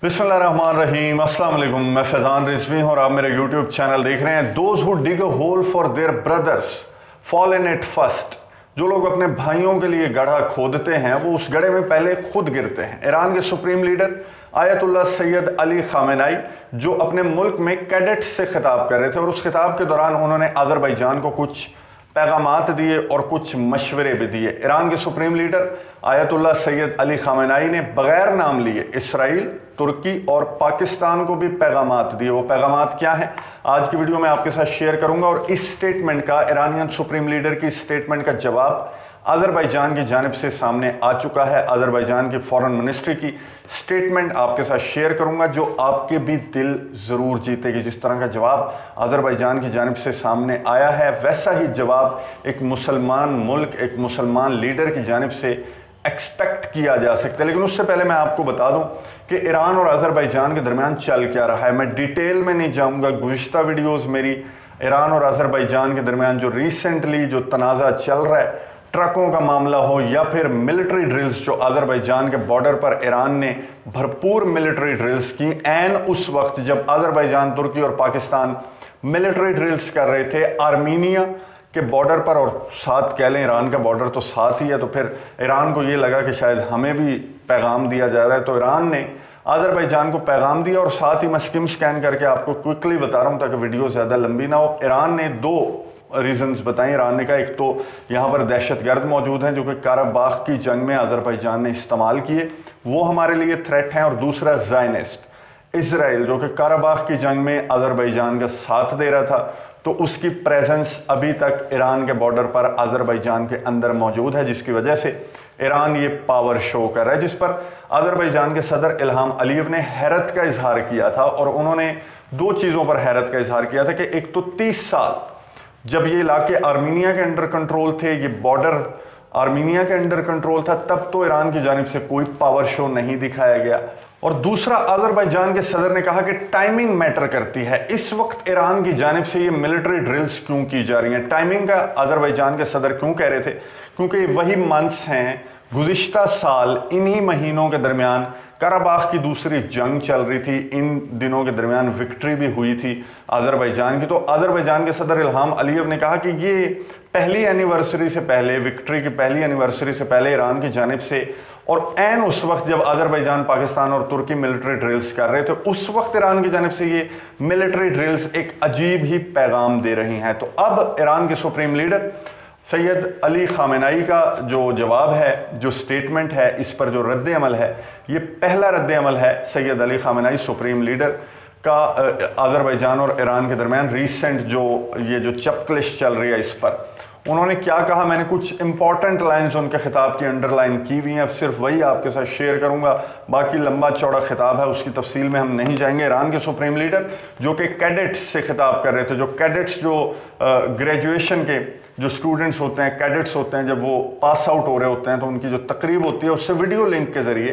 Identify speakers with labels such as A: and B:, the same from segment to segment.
A: बिस्मिल्लाहिर्रहमानिर्रहीम, अस्सलाम वालेकुम। मैं फैज़ान रिजवी हूँ और आप मेरे यूट्यूब चैनल देख रहे हैं। Those who dig a hole for their brothers fall in it first. जो लोग अपने भाइयों के लिए गड्ढा खोदते हैं वो उस गड्ढे में पहले खुद गिरते हैं। ईरान के supreme leader Ayatollah Syed Ali Khamenei जो अपने मुल्क में कैडेट्स से खिताब कर रहे थे और उस खिताब के दौरान उन्होंने अज़रबैजान को कुछ पैगामात दिए और कुछ मशवरे भी दिए। ईरान के supreme leader Ayatollah Syed Ali Khamenei ने बगैर नाम लिए इसराइल, तुर्की और पाकिस्तान को भी पैगामात दिए। वो पैगामात क्या हैं आज की वीडियो में आपके साथ शेयर करूंगा और इस स्टेटमेंट का, ईरानियन सुप्रीम लीडर की स्टेटमेंट का जवाब अज़रबैजान की जानिब से सामने आ चुका है। अज़रबैजान की फॉरेन मिनिस्ट्री की स्टेटमेंट आपके साथ शेयर करूंगा जो आपके भी दिल ज़रूर जीतेगी। जिस तरह का जवाब अज़रबैजान की जानिब से सामने आया है वैसा ही जवाब एक मुसलमान मुल्क, एक मुसलमान लीडर की जानिब से एक्सपेक्ट किया जा सकता है। लेकिन उससे पहले मैं आपको बता दूं कि ईरान और अज़रबैजान के दरमियान चल क्या रहा है। मैं डिटेल में नहीं जाऊंगा। गुज़िश्ता वीडियोज़ मेरी ईरान और अज़रबैजान के दरमियान जो रिसेंटली जो तनाज़ा चल रहा है, ट्रकों का मामला हो या फिर मिलिट्री ड्रिल्स जो अज़रबैजान के बॉर्डर पर ईरान ने भरपूर मिलिट्री ड्रिल्स की एन उस वक्त जब अज़रबैजान, तुर्की और पाकिस्तान मिलिट्री ड्रिल्स कर रहे थे आर्मीनिया के बॉर्डर पर, और साथ कह लें ईरान का बॉर्डर तो साथ ही है, तो फिर ईरान को ये लगा कि शायद हमें भी पैगाम दिया जा रहा है, तो ईरान ने अज़रबैजान को पैगाम दिया। और साथ ही मैं स्किम स्कैन करके आपको क्विकली बता रहा हूँ ताकि वीडियो ज़्यादा लंबी ना हो। ईरान ने दो रीजंस बताएं। ईरान ने कहा एक तो यहाँ पर दहशतगर्द मौजूद हैं जो कि काराबाख की जंग में अज़रबैजान ने इस्तेमाल किए, वो हमारे लिए थ्रेट हैं। और दूसरा ज़ायनिस्ट इजराइल जो कि काराबाख की जंग में अज़रबैजान का साथ दे रहा था, तो उसकी प्रेजेंस अभी तक ईरान के बॉर्डर पर अज़रबैजान के अंदर मौजूद है, जिसकी वजह से ईरान ये पावर शो कर रहा है, जिस पर अज़रबैजान के सदर इल्हाम अलीव ने हैरत का इजहार किया था। और उन्होंने दो चीज़ों पर हैरत का इजहार किया था कि एक तो 30 साल जब ये इलाके आर्मीनिया के अंडर कंट्रोल थे, ये बॉर्डर आर्मीनिया के अंडर कंट्रोल था, तब तो ईरान की जानिब से कोई पावर शो नहीं दिखाया गया। और दूसरा, अज़रबैजान के सदर ने कहा कि टाइमिंग मैटर करती है। इस वक्त ईरान की जानिब से ये मिलिट्री ड्रिल्स क्यों की जा रही हैं, टाइमिंग का अज़रबैजान के सदर क्यों कह रहे थे, क्योंकि वही मंथ्स हैं गुज़िश्ता साल इन्हीं महीनों के दरमियान काराबाख की दूसरी जंग चल रही थी। इन दिनों के दरमियान विक्ट्री भी हुई थी अज़रबैजान की। तो अज़रबैजान के सदर इल्हाम अलीव ने कहा कि ये पहली एनिवर्सरी से पहले, विक्ट्री की पहली एनिवर्सरी से पहले ईरान की जानिब से, और एन उस वक्त जब अज़रबैजान, पाकिस्तान और तुर्की मिलिट्री ड्रिल्स कर रहे थे, उस वक्त ईरान की जानिब से ये मिलिट्री ड्रिल्स एक अजीब ही पैगाम दे रही हैं। तो अब ईरान के supreme leader Syed Ali Khamenei का जो जवाब है, जो स्टेटमेंट है, इस पर जो रद्द अमल है, ये पहला रद्द अमल है Syed Ali Khamenei supreme leader का अज़रबैजान और ईरान के दरमियान रिसेंट जो ये जो चपकलिश चल रही है इस पर। उन्होंने क्या कहा, मैंने कुछ इंपॉर्टेंट लाइंस उनके खिताब की अंडरलाइन की हुई हैं, सिर्फ वही आपके साथ शेयर करूंगा। बाकी लंबा चौड़ा खिताब है, उसकी तफसील में हम नहीं जाएंगे। ईरान के सुप्रीम लीडर जो कि कैडेट्स से खिताब कर रहे थे, जो कैडेट्स जो ग्रेजुएशन के जो स्टूडेंट्स होते हैं, कैडेट्स होते हैं, जब वो पास आउट हो रहे होते हैं तो उनकी जो तकरीब होती है उससे वीडियो लिंक के जरिए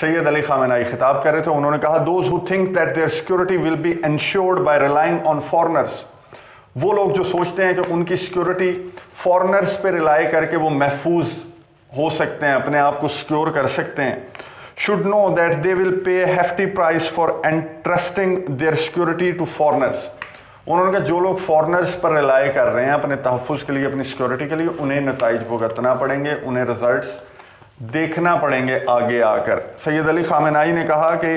A: सैयद अली खामेनेई खिताब कर रहे थे। उन्होंने कहा, those who think that their security will be ensured by relying on foreigners, वो लोग जो सोचते हैं कि उनकी सिक्योरिटी फॉरेनर्स पे रिलाई करके वो महफूज हो सकते हैं, अपने आप को सिक्योर कर सकते हैं, should know that they will pay hefty price for entrusting their security to foreigners. उन्होंने कहा जो लोग फॉरेनर्स पर रिलाई कर रहे हैं अपने तहफ़्फ़ुज़ के लिए, अपनी सिक्योरिटी के लिए, उन्हें नताइज भुगतना पड़ेंगे, उन्हें रिजल्ट्स देखना पड़ेंगे आगे आकर। सैयद अली खामेनेई ने कहा कि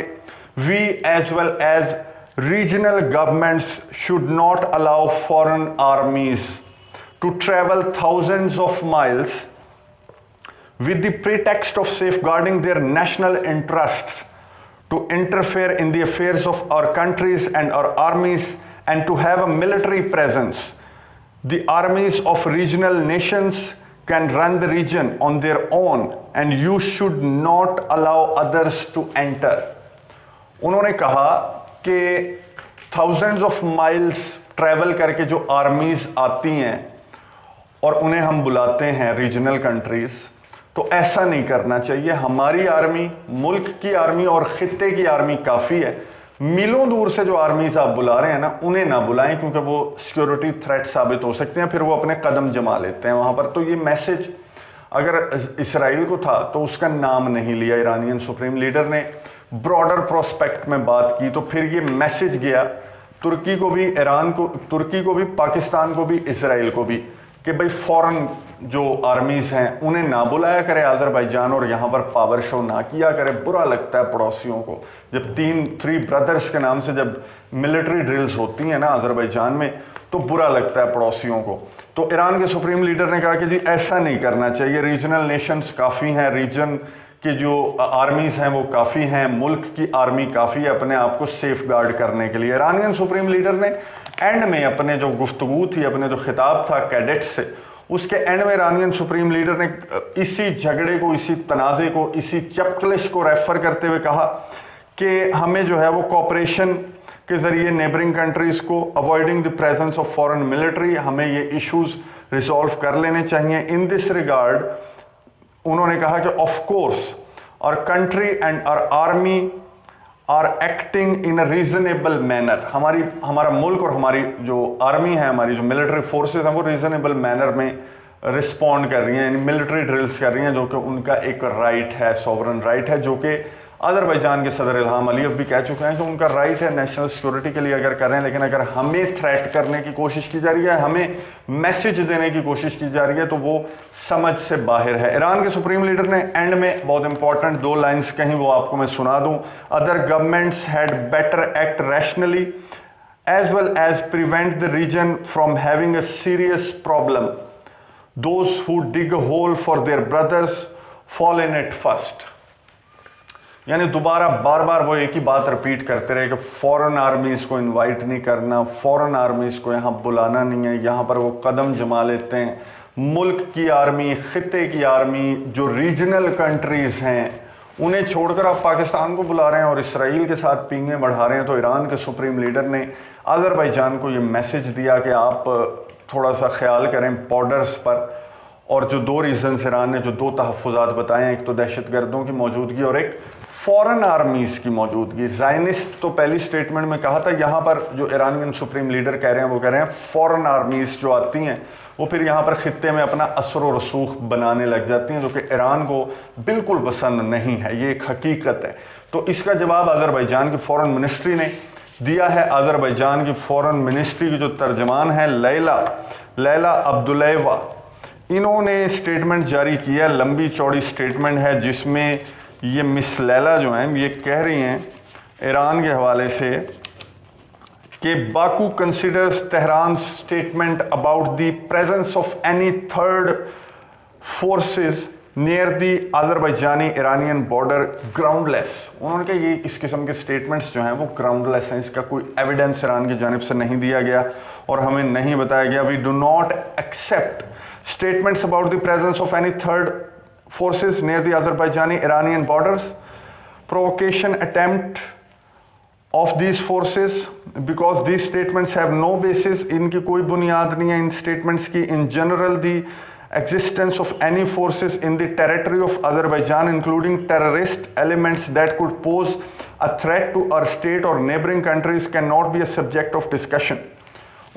A: we as well as regional governments should not allow foreign armies to travel thousands of miles with the pretext of safeguarding their national interests to interfere in the affairs of our countries and our armies and to have a military presence. The armies of regional nations can run the region on their own and you should not allow others to enter. उन्होंने कहा कि thousands of miles travel करके जो armies आती हैं और उन्हें हम बुलाते हैं रीजनल कंट्रीज़, तो ऐसा नहीं करना चाहिए। हमारी आर्मी, मुल्क की आर्मी और ख़ित्ते की आर्मी काफ़ी है। मीलों दूर से जो आर्मीज़ आप बुला रहे हैं ना, उन्हें ना बुलाएं क्योंकि वो सिक्योरिटी थ्रेट साबित हो सकते हैं, फिर वो अपने कदम जमा लेते हैं वहाँ पर। तो ये मैसेज अगर इसराइल को था तो उसका नाम नहीं लिया ईरानियन सुप्रीम लीडर ने। ब्रॉडर प्रोस्पेक्ट में बात की तो फिर ये मैसेज गया तुर्की को भी, ईरान को, तुर्की को भी, पाकिस्तान को भी, इसराइल को भी कि भाई फॉरेन जो आर्मीज़ हैं उन्हें ना बुलाया करे अज़रबैजान और यहाँ पर पावर शो ना किया करे। बुरा लगता है पड़ोसियों को जब थ्री ब्रदर्स के नाम से जब मिलिट्री ड्रिल्स होती हैं ना अज़रबैजान में, तो बुरा लगता है पड़ोसियों को। तो ईरान के सुप्रीम लीडर ने कहा कि जी ऐसा नहीं करना चाहिए, रीजनल नेशंस काफ़ी हैं, रीजन कि जो आर्मीज़ हैं वो काफ़ी हैं, मुल्क की आर्मी काफ़ी है अपने आप को सेफ गार्ड करने के लिए। ईरानियन सुप्रीम लीडर ने एंड में अपने जो गुफ्तगू थी, अपने जो खिताब था कैडेट्स से, उसके एंड में ईरानियन सुप्रीम लीडर ने इसी झगड़े को, इसी तनाज़े को, इसी चपकलिश को रेफ़र करते हुए कहा कि हमें जो है वो कोऑपरेशन के ज़रिए नेबरिंग कंट्रीज़ को, avoiding the presence of foreign military, हमें ये इश्यूज़ रिजॉल्व कर लेने चाहिए। इन दिस रिगार्ड उन्होंने कहा कि of course our country and our army are acting in a reasonable manner, हमारा मुल्क और हमारी जो आर्मी है, हमारी जो मिलिट्री फोर्सेस हैं वो रीजनेबल मैनर में रिस्पॉन्ड कर रही हैं, मिलिट्री ड्रिल्स कर रही हैं, जो कि उनका एक राइट है, सॉवरन राइट है, जो कि अज़रबैजान के सदर इल्हाम अलीव भी कह चुके हैं कि उनका राइट है नेशनल सिक्योरिटी के लिए अगर कर रहे हैं। लेकिन अगर हमें थ्रेट करने की कोशिश की जा रही है, हमें मैसेज देने की कोशिश की जा रही है, तो वो समझ से बाहर है। ईरान के सुप्रीम लीडर ने एंड में बहुत इंपॉर्टेंट 2 लाइन्स कहीं, वो आपको मैं सुना दूं। Other governments had better act rationally as well as prevent the region from having a serious problem. Those who dig a hole for their brothers fall in it first. यानी दोबारा बार बार वो एक ही बात रिपीट करते रहे कि फॉरेन आर्मीज़ को invite नहीं करना, फॉरेन आर्मीज़ को यहाँ बुलाना नहीं है, यहाँ पर वो कदम जमा लेते हैं। मुल्क की आर्मी, खिते की आर्मी, जो रीजनल कंट्रीज़ हैं, उन्हें छोड़कर आप पाकिस्तान को बुला रहे हैं और इसराइल के साथ पींगे बढ़ा रहे हैं। तो ईरान के सुप्रीम लीडर ने अज़रबैजान को ये मैसेज दिया कि आप थोड़ा सा ख्याल करें बॉर्डर्स पर। और जो 2 रीज़न्स ईरान ने जो 2 तहफ़्फ़ुज़ात बताए हैं, एक तो दहशतगर्दों की मौजूदगी और एक फॉरेन आर्मीज़ की मौजूदगी। ज़ायनिस्ट तो पहली स्टेटमेंट में कहा था, यहाँ पर जो ईरानियन सुप्रीम लीडर कह रहे हैं वो कह रहे हैं फॉरेन आर्मीज़ जो आती हैं वो फिर यहाँ पर खित्ते में अपना असर व रसूख बनाने लग जाती हैं, जो कि ईरान को बिल्कुल पसंद नहीं है, ये एक हकीकत है। तो इसका जवाब अज़रबैजान की फ़ॉरेन मिनिस्ट्री ने दिया है। अज़रबैजान की फ़ॉरेन मिनिस्ट्री की जो तर्जमान है लैला अब्दुलैवा, इन्होंने स्टेटमेंट जारी किया, लंबी चौड़ी स्टेटमेंट है, जिसमें ये मिस लैला जो हैं ये कह रही हैं ईरान के हवाले से कि Baku considers Tehran statement about the presence of any third forces near the Azerbaijani Iranian border groundless. उन्होंने कहा ये इस किस्म के स्टेटमेंट्स जो हैं वो ग्राउंडलेस हैं, इसका कोई एविडेंस ईरान की जानिब से नहीं दिया गया और हमें नहीं बताया गया। We do not accept statements about the presence of any third forces near the Azerbaijani Iranian borders, provocation attempt of these forces, because these statements have no basis, इनकी कोई बुनियाद नहीं है इन statements की। in general the existence of any forces in the territory of Azerbaijan including terrorist elements that could pose a threat to our state or neighboring countries cannot be a subject of discussion।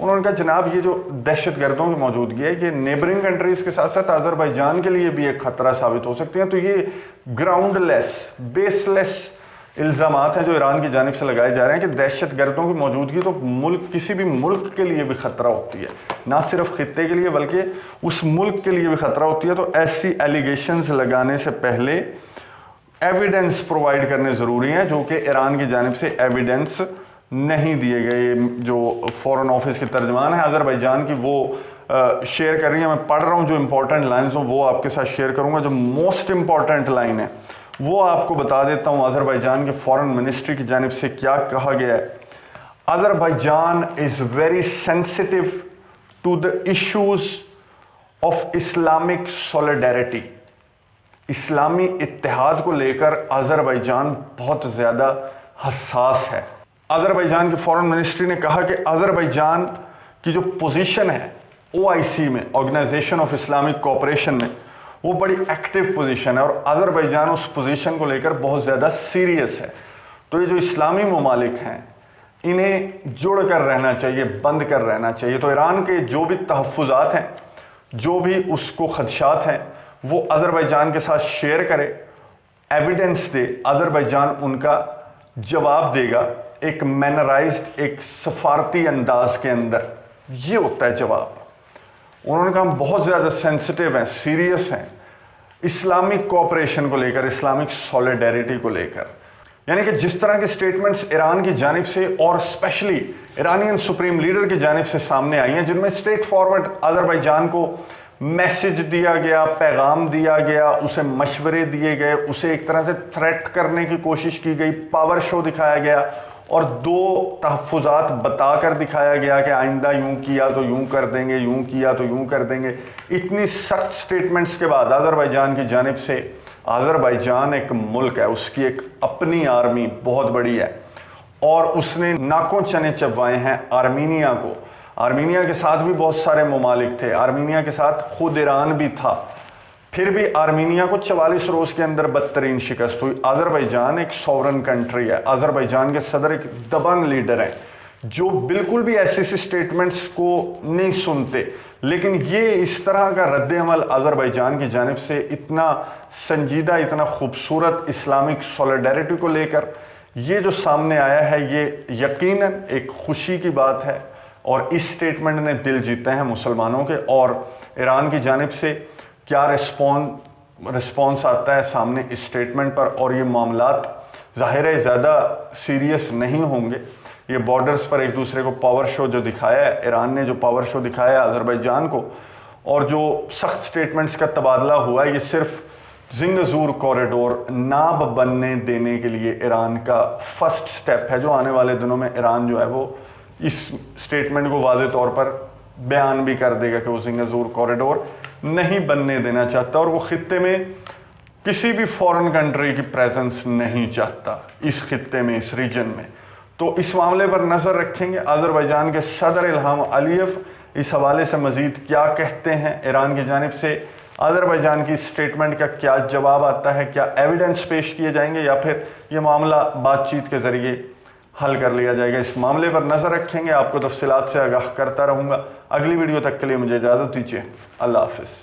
A: उन्होंने कहा जनाब ये जो दहशतगर्दों की मौजूदगी है ये neighbouring countries के साथ साथ अज़रबैजान के लिए भी एक ख़तरा साबित हो सकती हैं। तो ये ग्राउंडलेस, बेसलेस इल्ज़ामात हैं जो ईरान की जानिब से लगाए जा रहे हैं कि दहशतगर्दों की मौजूदगी तो मुल्क, किसी भी मुल्क के लिए भी ख़तरा होती है, ना सिर्फ खित्ते के लिए बल्कि उस मुल्क के लिए भी ख़तरा होती है। तो ऐसी एलिगेशंस लगाने से पहले एविडेंस प्रोवाइड करने ज़रूरी हैं, जो कि ईरान की जानिब से एविडेंस नहीं दिए गए। जो फॉरेन ऑफिस की तर्जमान है अज़रबैजान की वो शेयर कर रही है, मैं पढ़ रहा हूँ जो इंपॉर्टेंट लाइन्स हों वो आपके साथ शेयर करूँगा। जो मोस्ट इंपॉर्टेंट लाइन है वो आपको बता देता हूँ अज़रबैजान के फॉरेन मिनिस्ट्री की जानिब से क्या कहा गया है। Azerbaijan is very sensitive to the issues of Islamic solidarity. इस्लामी इत्तेहाद को लेकर अज़रबैजान बहुत ज़्यादा हसास है। अज़रबैजान की फॉरेन मिनिस्ट्री ने कहा कि अज़रबैजान की जो पोजीशन है OIC में, ऑर्गेनाइजेशन ऑफ इस्लामिक कोऑपरेशन में, वो बड़ी एक्टिव पोजीशन है और अज़रबैजान उस पोजीशन को लेकर बहुत ज़्यादा सीरियस है। तो ये जो इस्लामी ममालिक हैं इन्हें जुड़ कर रहना चाहिए, बंद कर रहना चाहिए। तो ईरान के जो भी तहफ़्फ़ुज़ात हैं, जो भी उसको खदशात हैं, वो अज़रबैजान के साथ शेयर करे, ایویڈنس دے، آذربائیجان ان کا جواب دے گا ایک مینرائزڈ، ایک سفارتی انداز کے اندر. یہ ہوتا ہے جواب. انہوں نے کہا ہم بہت زیادہ سینسٹیو ہیں، سیریس ہیں اسلامک کوآپریشن کو لے کر، اسلامک سولیڈیریٹی کو لے کر. یعنی کہ جس طرح کے سٹیٹمنٹس ایران کی جانب سے اور اسپیشلی ایرانین سپریم لیڈر کی جانب سے سامنے آئی ہیں، جن میں اسٹریٹ فارورڈ آذربائیجان کو میسج دیا گیا، پیغام دیا گیا، اسے مشورے دیے گئے، اسے ایک طرح سے تھریٹ کرنے کی کوشش کی گئی، پاور شو دکھایا گیا اور 2 تحفظات بتا کر دکھایا گیا کہ آئندہ یوں کیا تو یوں کر دیں گے، یوں کیا تو یوں کر دیں گے. اتنی سخت سٹیٹمنٹس کے بعد آذربائیجان کی جانب سے، آذربائیجان ایک ملک ہے، اس کی ایک اپنی آرمی بہت بڑی ہے اور اس نے ناکوں چنے چبوائے ہیں آرمینیا کو. آرمینیا کے ساتھ بھی بہت سارے ممالک تھے، آرمینیا کے ساتھ خود ایران بھی تھا، پھر بھی آرمینیا کو 44 روز کے اندر بدترین شکست ہوئی. آذربائیجان ایک سورن کنٹری ہے، آذربائیجان کے صدر ایک دبنگ لیڈر ہیں جو بالکل بھی ایسی سٹیٹمنٹس کو نہیں سنتے، لیکن یہ اس طرح کا رد عمل آذربائیجان کی جانب سے اتنا سنجیدہ، اتنا خوبصورت اسلامک سولیڈیریٹی کو لے کر یہ جو سامنے آیا ہے، یہ یقیناً ایک خوشی کی بات ہے اور اس سٹیٹمنٹ نے دل جیتے ہیں مسلمانوں کے. اور ایران کی جانب سے کیا رسپانس آتا ہے سامنے اس سٹیٹمنٹ پر، اور یہ معاملات ظاہر ہے زیادہ سیریس نہیں ہوں گے. یہ بارڈرز پر ایک دوسرے کو پاور شو جو دکھایا ہے، ایران نے جو پاور شو دکھایا ہے آذربائیجان کو، اور جو سخت سٹیٹمنٹس کا تبادلہ ہوا ہے، یہ صرف زنگزور کوریڈور نہ بننے دینے کے لیے ایران کا فرسٹ سٹیپ ہے، جو آنے والے دنوں میں ایران جو ہے وہ اس سٹیٹمنٹ کو واضح طور پر بیان بھی کر دے گا کہ وہ زنگزور کوریڈور نہیں بننے دینا چاہتا اور وہ خطے میں کسی بھی فورن کنٹری کی پریزنس نہیں چاہتا اس خطے میں، اس ریجن میں. تو اس معاملے پر نظر رکھیں گے آذربائیجان کے صدر الہام علیف اس حوالے سے مزید کیا کہتے ہیں. ایران کی جانب سے آذربائیجان کی سٹیٹمنٹ کا کیا جواب آتا ہے، کیا ایویڈنس پیش کیے جائیں گے یا پھر یہ معاملہ بات چیت کے ذریعے حل کر لیا جائے گا. اس معاملے پر نظر رکھیں گے، آپ کو تفصیلات سے آگاہ کرتا رہوں گا. اگلی ویڈیو تک کے لیے مجھے اجازت دیجیے. اللہ حافظ.